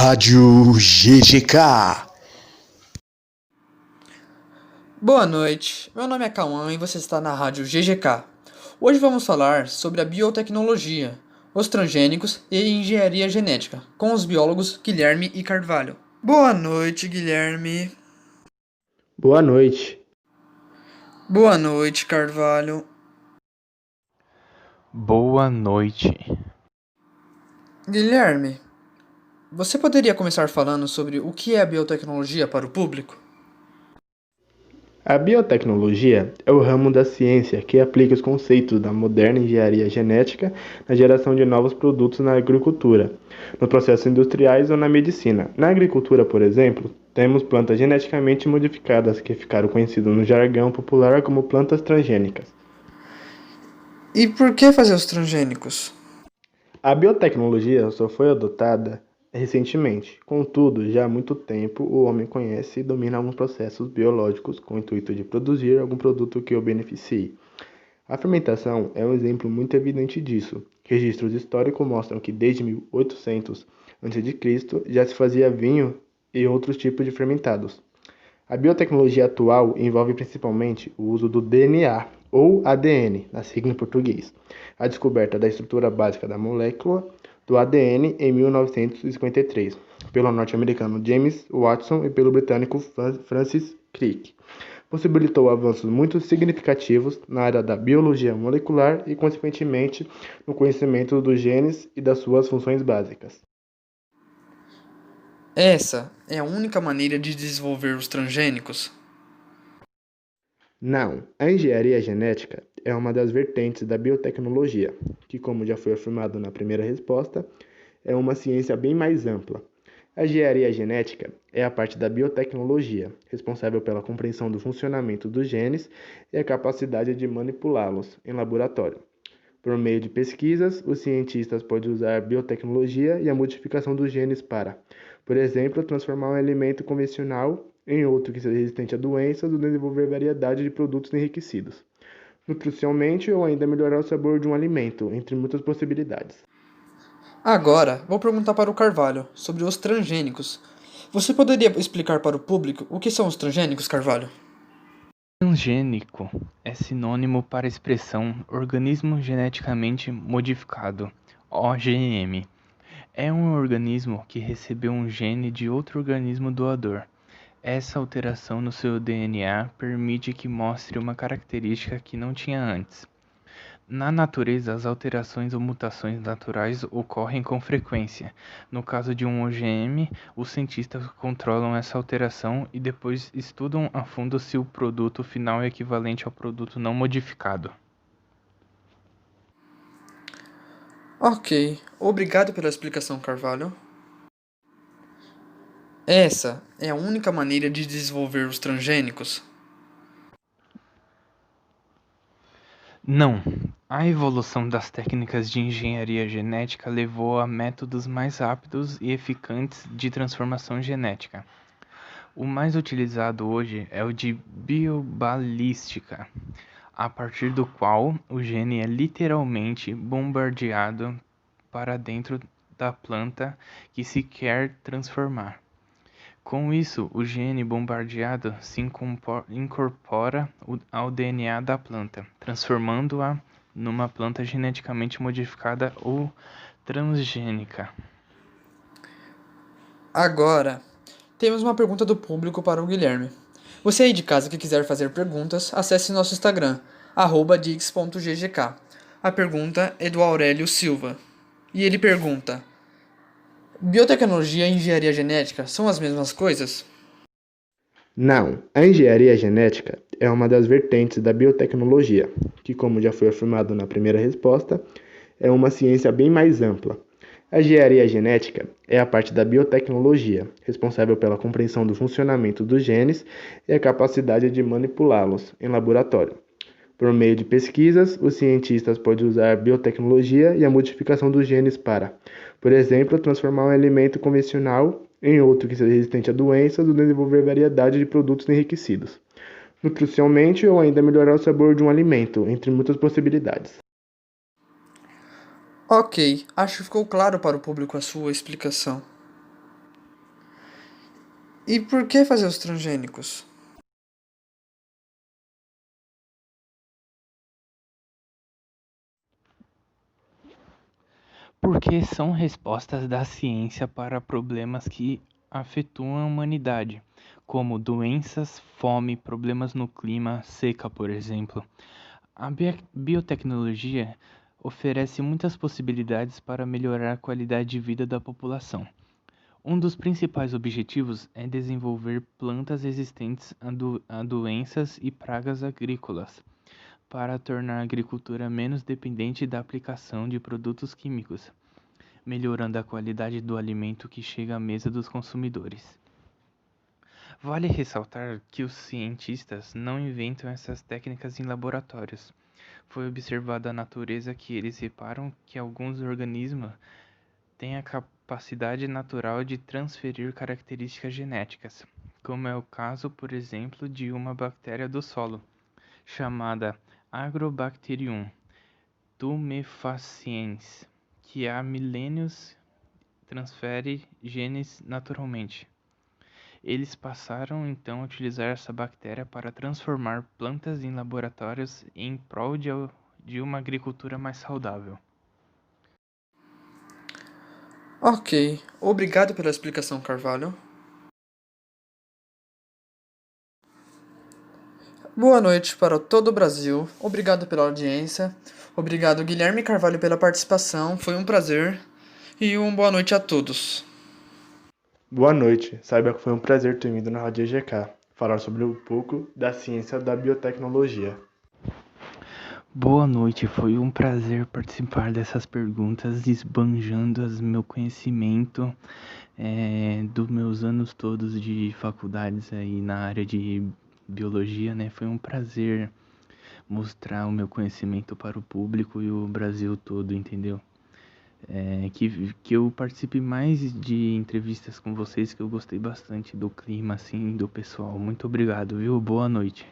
Rádio GGK. Boa noite, meu nome é Cauã e você está na Rádio GGK. Hoje vamos falar sobre a biotecnologia, os transgênicos e engenharia genética, com os biólogos Guilherme e Carvalho. Boa noite, Guilherme. Boa noite. Boa noite, Carvalho. Boa noite. Guilherme, você poderia começar falando sobre o que é a biotecnologia para o público? A biotecnologia é o ramo da ciência que aplica os conceitos da moderna engenharia genética na geração de novos produtos na agricultura, nos processos industriais ou na medicina. Na agricultura, por exemplo, temos plantas geneticamente modificadas que ficaram conhecidas no jargão popular como plantas transgênicas. E por que fazer os transgênicos? A biotecnologia só foi adotada recentemente, contudo, já há muito tempo o homem conhece e domina alguns processos biológicos com o intuito de produzir algum produto que o beneficie. A fermentação é um exemplo muito evidente disso. Registros históricos mostram que desde 1800 a.C. já se fazia vinho e outros tipos de fermentados. A biotecnologia atual envolve principalmente o uso do DNA, ou ADN, na sigla em português, a descoberta da estrutura básica da molécula do ADN em 1953, pelo norte-americano James Watson e pelo britânico Francis Crick. Possibilitou avanços muito significativos na área da biologia molecular e, consequentemente, no conhecimento dos genes e das suas funções básicas. Essa é a única maneira de desenvolver os transgênicos? Não, a engenharia genética é uma das vertentes da biotecnologia, que, como já foi afirmado na primeira resposta, é uma ciência bem mais ampla. A engenharia genética é a parte da biotecnologia, responsável pela compreensão do funcionamento dos genes e a capacidade de manipulá-los em laboratório. Por meio de pesquisas, os cientistas podem usar a biotecnologia e a modificação dos genes para, por exemplo, transformar um alimento convencional em outro que seja resistente a doenças ou desenvolver variedade de produtos enriquecidos, nutricionalmente ou ainda melhorar o sabor de um alimento, entre muitas possibilidades. Agora, vou perguntar para o Carvalho sobre os transgênicos. Você poderia explicar para o público o que são os transgênicos, Carvalho? Transgênico é sinônimo para a expressão organismo geneticamente modificado, OGM. É um organismo que recebeu um gene de outro organismo doador. Essa alteração no seu DNA permite que mostre uma característica que não tinha antes. Na natureza, as alterações ou mutações naturais ocorrem com frequência. No caso de um OGM, os cientistas controlam essa alteração e depois estudam a fundo se o produto final é equivalente ao produto não modificado. Ok, obrigado pela explicação, Carvalho. Essa é a única maneira de desenvolver os transgênicos? Não, a evolução das técnicas de engenharia genética levou a métodos mais rápidos e eficientes de transformação genética. O mais utilizado hoje é o de biobalística, a partir do qual o gene é literalmente bombardeado para dentro da planta que se quer transformar. Com isso, o gene bombardeado se incorpora ao DNA da planta, transformando-a numa planta geneticamente modificada ou transgênica. Agora, temos uma pergunta do público para o Guilherme. Você aí de casa que quiser fazer perguntas, acesse nosso Instagram, @dix.ggk. A pergunta é do Aurélio Silva. E ele pergunta: biotecnologia e engenharia genética são as mesmas coisas? Não, a engenharia genética é uma das vertentes da biotecnologia, que, como já foi afirmado na primeira resposta, é uma ciência bem mais ampla. A engenharia genética é a parte da biotecnologia, responsável pela compreensão do funcionamento dos genes e a capacidade de manipulá-los em laboratório. Por meio de pesquisas, os cientistas podem usar a biotecnologia e a modificação dos genes para, por exemplo, transformar um alimento convencional em outro que seja resistente a doenças ou desenvolver variedade de produtos enriquecidos, nutricionalmente ou ainda melhorar o sabor de um alimento, entre muitas possibilidades. Ok, acho que ficou claro para o público a sua explicação. E por que fazer os transgênicos? Porque são respostas da ciência para problemas que afetam a humanidade, como doenças, fome, problemas no clima, seca, por exemplo. A biotecnologia oferece muitas possibilidades para melhorar a qualidade de vida da população. Um dos principais objetivos é desenvolver plantas resistentes a doenças e pragas agrícolas, para tornar a agricultura menos dependente da aplicação de produtos químicos, melhorando a qualidade do alimento que chega à mesa dos consumidores. Vale ressaltar que os cientistas não inventam essas técnicas em laboratórios. Foi observada a natureza que eles reparam que alguns organismos têm a capacidade natural de transferir características genéticas, como é o caso, por exemplo, de uma bactéria do solo, chamada Agrobacterium tumefaciens, que há milênios transfere genes naturalmente. Eles passaram então a utilizar essa bactéria para transformar plantas em laboratórios em prol de uma agricultura mais saudável. Ok, obrigado pela explicação, Carvalho. Boa noite para todo o Brasil. Obrigado pela audiência. Obrigado, Guilherme Carvalho, pela participação. Foi um prazer. E uma boa noite a todos. Boa noite. Saiba que foi um prazer ter vindo na Rádio GK falar sobre um pouco da ciência da biotecnologia. Boa noite, foi um prazer participar dessas perguntas, esbanjando meu conhecimento dos meus anos todos de faculdades aí na área de biologia, né? Foi um prazer mostrar o meu conhecimento para o público e o Brasil todo, entendeu? Que eu participe mais de entrevistas com vocês, que eu gostei bastante do clima, assim, do pessoal. Muito obrigado, viu? Boa noite.